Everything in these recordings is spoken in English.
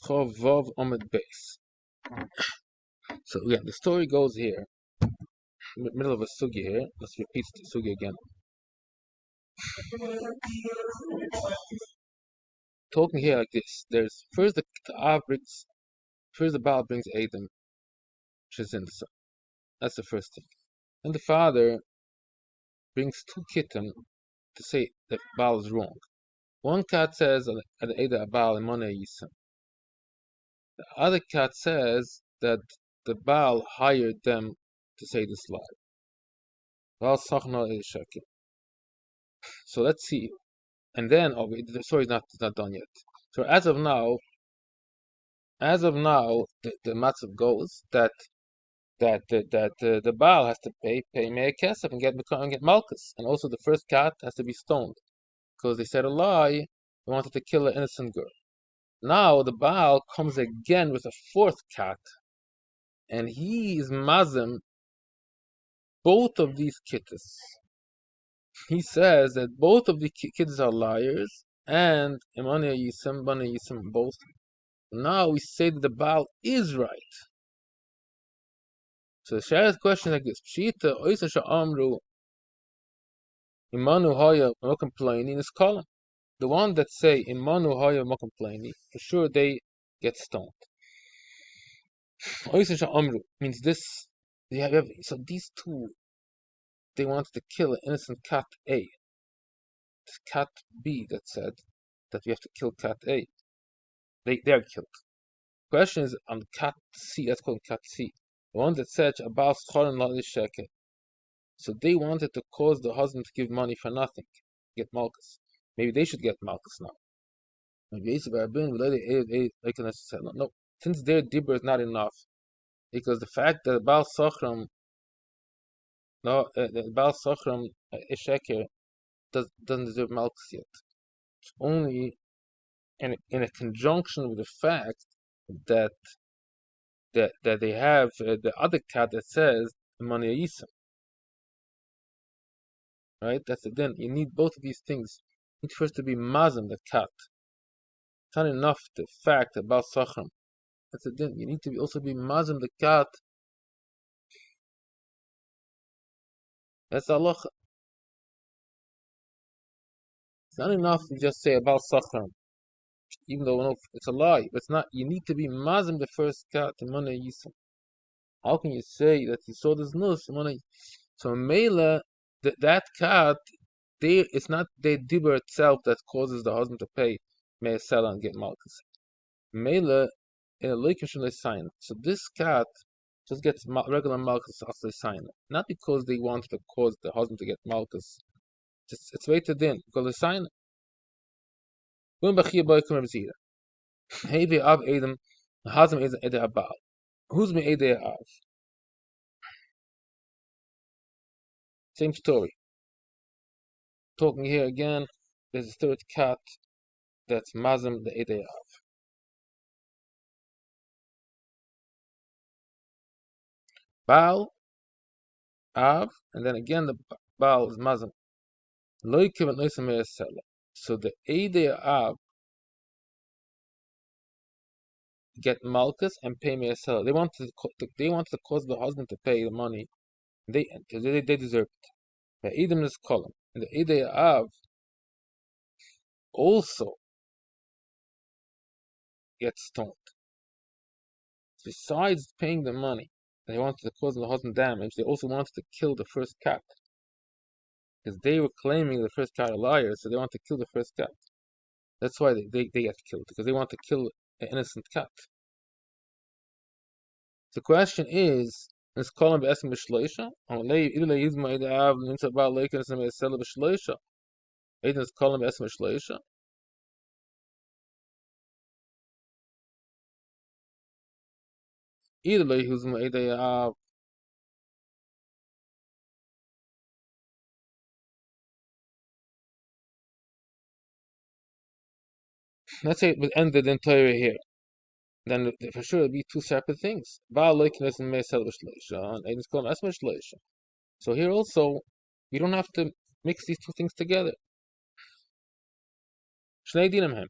Chavav Omid Base. So again, the story goes here, middle of a sugi here. Let's repeat the sugi again. Talking here like this. There's first the Baal brings Adam, which is in the son. That's the first thing. And the father brings two kitten to say that Baal is wrong. One cat says at Ada Baal and Mona Yisam. The other cat says that the Baal hired them to say this lie. Baal Sachna is Sheker. So let's see. And then the story is not done yet. So as of now, the matzav goes that the Baal has to pay Meir Kesef and get Malchus, and also the first cat has to be stoned because they said a lie. They wanted to kill an innocent girl. Now the Baal comes again with a fourth cat, and he is mazim both of these kittas. He says that both of the kids are liars, and Imania Yisem, Bana Yisem, both. Now we say that the Baal is right. So the Shara's question is like this: Pshita Oisa Sha'amru Imanu Haya Mokamplaini is column. The one that say Imanu Haya Mokamplaini, for sure they get stoned. Oisa Sha'amru means this. So these two, they wanted to kill an innocent cat A. It's cat B that said that we have to kill cat A. They are killed. Question is on cat C. That's called cat C. The one that said about Schorin La Sheker. So they wanted to cause the husband to give money for nothing, get Malchus. Maybe they should get Malchus now. Maybe no. Since their dibur is not enough, because the fact that Baal Sochram, Baal Sochram Sheker doesn't deserve Malchus yet. It's only in a conjunction with the fact that they have the other cat that says Mani Yisem. Right? That's it. Then you need both of these things. You need first to be mazim the cat. It's not enough the fact about sachram. That's it. Then you need to also be mazim the cat. That's Allah. It's not enough to just say about sachram, even though it's a lie. But it's not. You need to be mazim the first cat in Mana Yisem. How can you say that you saw this nus? So Mela, that cat, it's not the dibur itself that causes the husband to pay Me'esela and get Malchus. Mela in a location sign. So this cat just gets regular Malchus after they sign it. Not because they wanted to cause the husband to get Malchus. It's waited in because they sign it. Who's me Ede Av? Same story. Talking here again, there's a third cat that's Mazim the Ede Av. Baal, Av, and then again the Baal is Mazim. So the Ede Av get Malchus and pay Me'esela. They wanted to cause the husband to pay the money. They deserve it. The Edom is column. And the Ede Av also gets stoned. Besides paying the money, they wanted to cause the husband damage. They also wanted to kill the first cat. Because they were claiming the first cat a liar, so they want to kill the first cat. That's why they get killed, because they want to kill an innocent cat. The question is, let's call him B'esem B'shleisha. Let's call him B'esem B'shleisha. Either way, who's Ma'idei let's say it would end the entire here. Then for sure it'd be two separate things. And it's called B'esem So here also, you don't have to mix these two things together. Shnei dinim hem.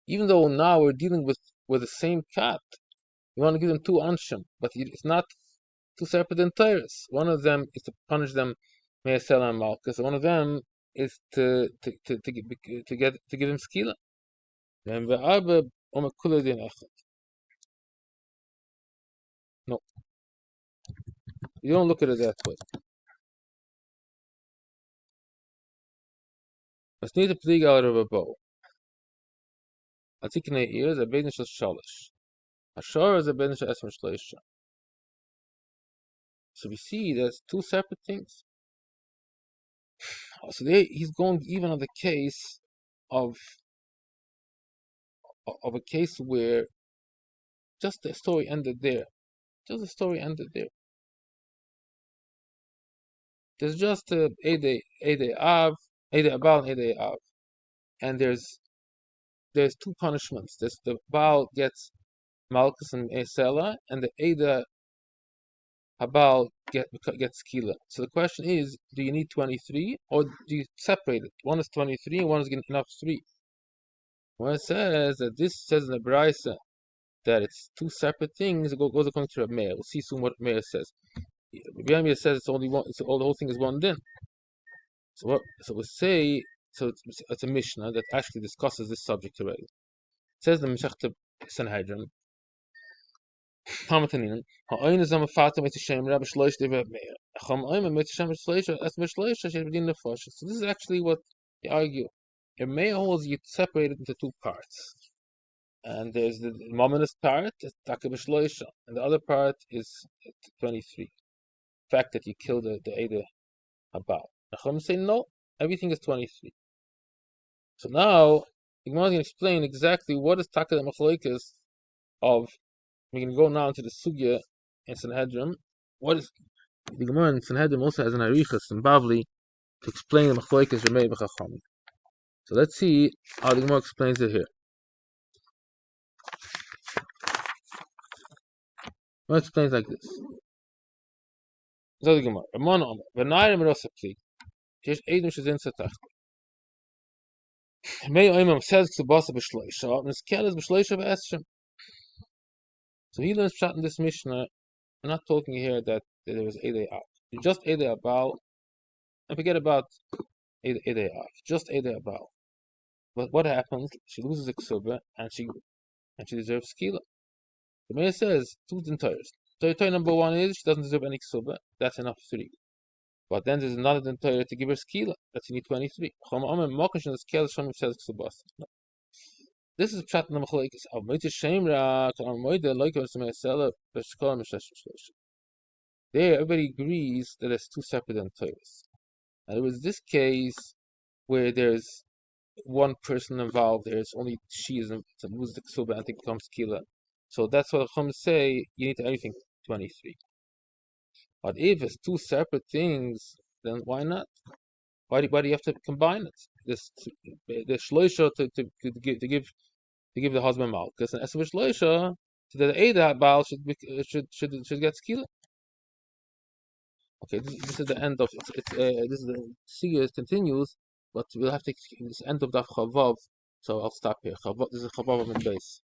Even though now we're dealing with the same cat, you want to give them two anshim, but it's not two separate entaires. One of them is to punish them me'asela and malchus, and one of them is to give them skila. Then ve'arba omekula din echad. No, you don't look at it that way. It's need to plig out of a bow. Atiknei ears a bedin shel shalish. Ashar is a bedin shel esmer shleisha. So we see there's two separate things. So he's going even on the case of a case where just the story ended there. Just the story ended there. There's just Ede Av, Ede Abal, and Ede Av, and there's two punishments. There's the Baal gets Malchus and Esela, and the Ede Habal gets Kila. So the question is, do you need 23 or do you separate it? One is 23 and one is enough 3. When it says that this says in the Braisa that it's two separate things, it goes according to Reb Meir. We'll see soon what Meir says. Reb Meir says it's only one. The whole thing is one din. So what? So we say. So it's a Mishnah that actually discusses this subject already. It says the Meshachta Sanhedrin. This is actually what they argue. Your Meir holds you separated into two parts. And there's the Mominous part, and the other part is 23. The fact that you kill the Ede Habal. Nachum say no, everything is 23. So now the Gemara is going to explain exactly what is Taka the Machloikas of. We're going to go now into the Sugya in Sanhedrin. What is the Gemara in Sanhedrin also has an Arichas in Bavli to explain the Machloikas Remei B'Chachami. So let's see how the Gemara explains it here. It explains like this. So the Gemara, Ramon Omer, V'nayim Rosapli, Shesh Edim Shezin Satach. Mei Oimam says Ksubasa B'Shloisha, and Skel is B'Shloisha B'Eshem. So he learns Pshat in this Mishnah. I'm not talking here that there was Ede Av. Just Ede Abal, and forget about Ede Av. Just Ede Abal. But what happens? She loses the Ksuba, and she deserves Skila. The Meir says two dentires. Dentire number one is she doesn't deserve any Ksuba. That's enough 3. But then there's another dentire to give her Skila. That's you need 23. No. This is Pshat in the Machlekes. Av Moitze Shemra, Kal Moide, Loika Mesela, Beshkol Meshesh Shlosh. There, everybody agrees that there's two separate dentires. And it was this case where there's one person involved. There's only she is to lose the Ksuba and it becomes Skila. So that's what Chum say. You need to everything 23. But if it's two separate things, then why not? Why do you have to combine it? The shloisha to give the husband malchus, and esrei shloisha to the Eda Baal should get skila. Okay, this is the end of it. This is the series continues, but we'll have to this end of Daf Chavav. So I'll stop here. This is Chavav in base.